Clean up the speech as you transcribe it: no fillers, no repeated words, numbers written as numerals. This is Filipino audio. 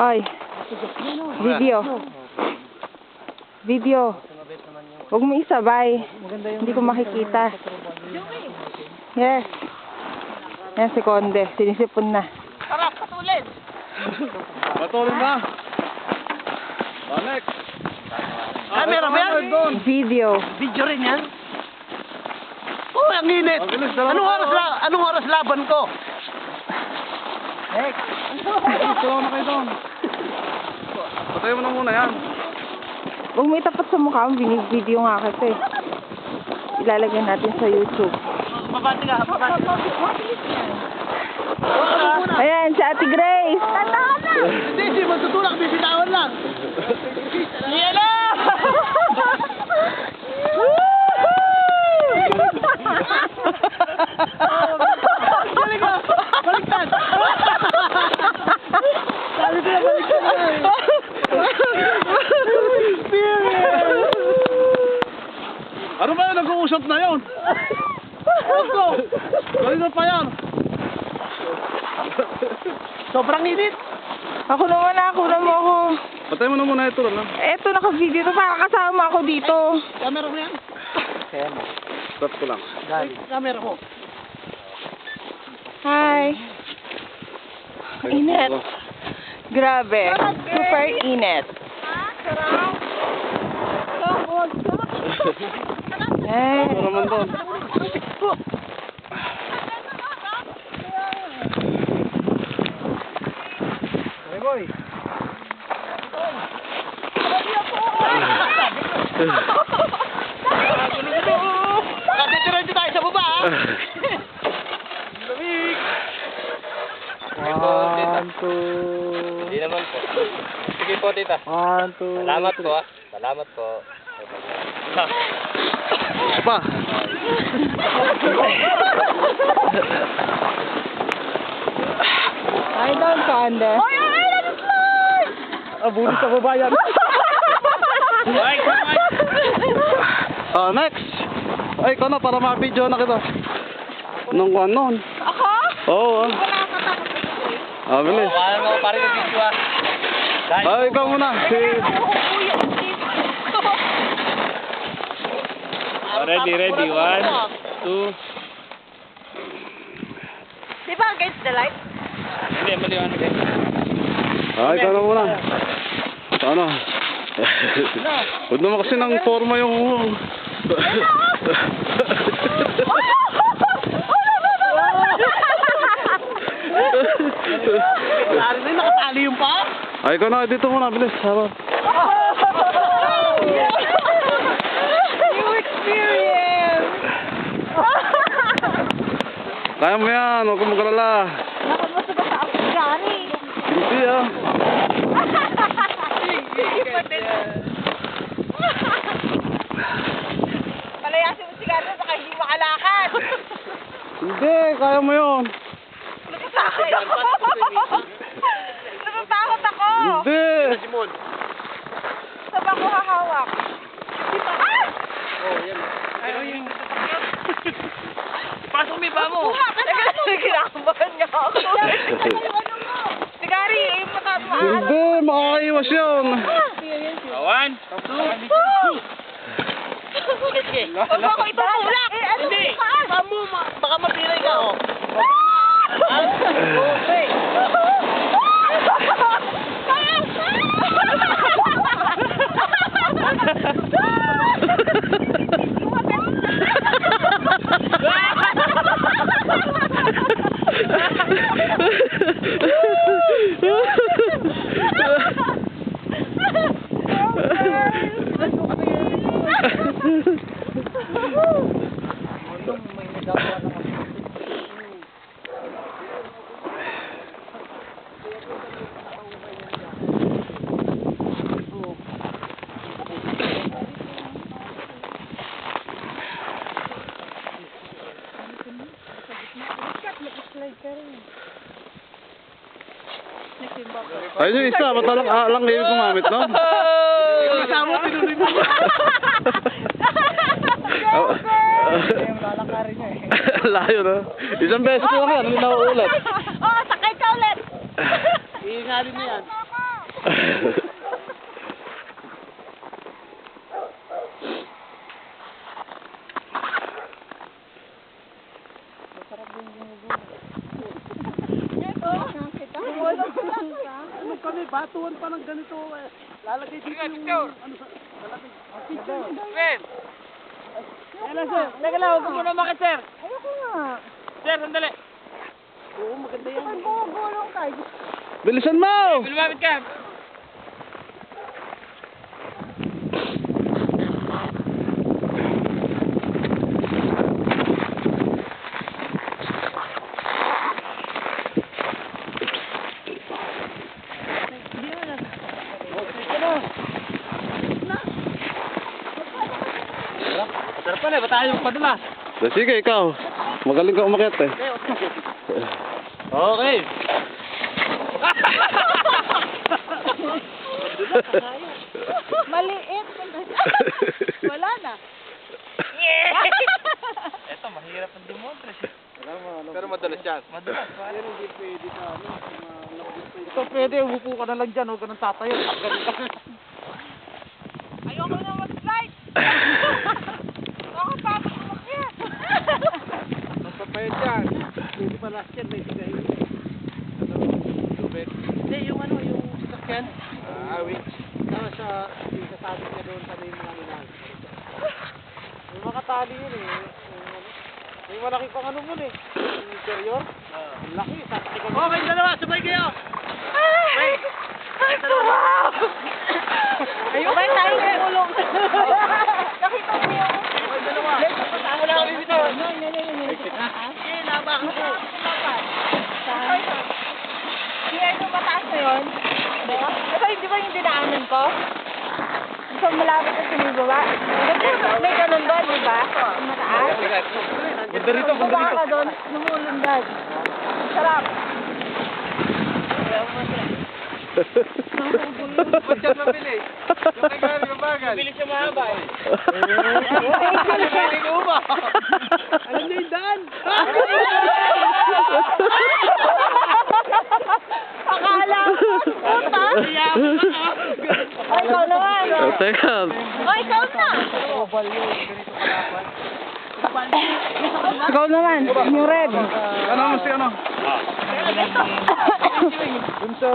Hoy. Video. Video. Huwag mo isabay. Hindi ko makikita. Yes. Yan si Conde. Sinisipon na. Tara, patulin! Patulin ba? Balik! Camera ba yan? Video. Video rin yan? Oh, ang init! Anong oras laban ko? Next! Tulungan na kayo doon. Patayin mo na muna yan. Huwag mo itapat sa mukha mo. Binig-video nga kasi. Ilalagay natin sa YouTube. Mabati ka, mabati ka. Ayan, si Ate Grace. Hindi, matutulak. Bisitawan lang. Yan na! Baliktad! Sabi ko na baliktad na eh. Ano ba yun? Nag-uusap na yun? Opo! Kanina pa yan. Sobrang init. Ako naman na, kunan mo ako. Patayin mo na muna ito lang. Eto, naka-video to. Para kasama ako dito. Camera mo yan? Stop ko lang. Camera mo. Hi. Init. Grabe. Super init. Eh. Ano naman doon? Hey boy. Nakaditira tayo sa baba. Lamig. 1, 2. Hindi naman po. Sige po, tita. 1, 2. Salamat po, ah. Salamat po. Pa. Ay, doon ka, Ande. Bulit sa babayan. Next. Ay, ikaw na para ma-video na kita. Nung kuhan noon. Ako? Oo. Bilis. Wala mo pare ng video, ah. Ay, ikaw muna. Ready, 1, 2. Di ba against the light? Hindi, maliwanag eh. Ay, ikaw na muna. Ano? Huwag naman kasi ng forma yung... Lari na, nakatali yung pa. Ay, ikaw na. Dito muna. Bilis. Harap. New experience! Kaya mo yan. Huwag kang mag-alala. Nakamusta ba sa Afghani? Hindi ah. Palayasin mo sigaro baka hindi makalakad. Hindi. Kaya mo yun. Natatakot ako. Hindi. Saan ba ako hahawak? Pasok mo ba mo? Kinakabahan niya ako. Sigari, yung matataas. Hindi. Makakaiwas yun. 1, 2. Sige. Huwag ako itutulak. Hindi. Baka mapilay ka, oh. Okay. Ayun yung isa, ba't alang ngayon gumamit, no? Kasama, tinuloy mo. Lalakarin niya eh. Layo, no? Isang beses ko lang yan, hindi na uulit. Oo, sakay ka ulit. Iingalin mo yan. Ano kami, batuan pa ng ganito eh. Lalagay dito yung ano sa lalagay. Teka lang, huwag mo na makit, sir. Ayoko nga. Sir, sandali. Oo, maganda yan. Pag bumubulong ka, Bilisan mo! Lumapit ka. Sir pala, ba't tayo padulas? Sige, ikaw. Magaling ka umakyat eh. Okay. maliit. Wala na. Ito, mahirap ang demontre. Pero madalas yan. Madulas. Pero hindi pwede ka, ano, ito pwede, umupo ka na lang dyan, huwag ka nang tatayo. Ayoko na mag-slide. Ako tapos umakyat. Magpapayad yan. Pwede pa last yan, may sigay. Ano, tubig. Hindi, yung ano, yung sasakyan. Wait. Tama sa, yung sasabi niya doon sa may mga minahal. May makatali yun eh. May malaki pang ano mo eh. Yung interior. Ang laki, sasakay ka. Oh, may dalawa, sabay kayo. Wait. Ayoko ba tayo kumulong? Nakita mo yung... May dalawa. Ako na kami bitaw. Sige, nabak ko. Yung ano mataas na yun? Ito hindi ba yung dinaanan ko? So malapit na sumibaba? May ganun doon, di ba? Mataas? Bunda rito, bunda Baba rito. ka doon, lumulundag. Sarap. Ba't siya mabili? Yung kay Gary mabagal. Bilis siya mahaba eh. Hindi ko ba? Alam niyo yung daan. Akala ko, puta. Ay, ikaw naman. Teka. Oh, ikaw na. Ikaw naman, yung red. Ano si ano? Ah. Dun sa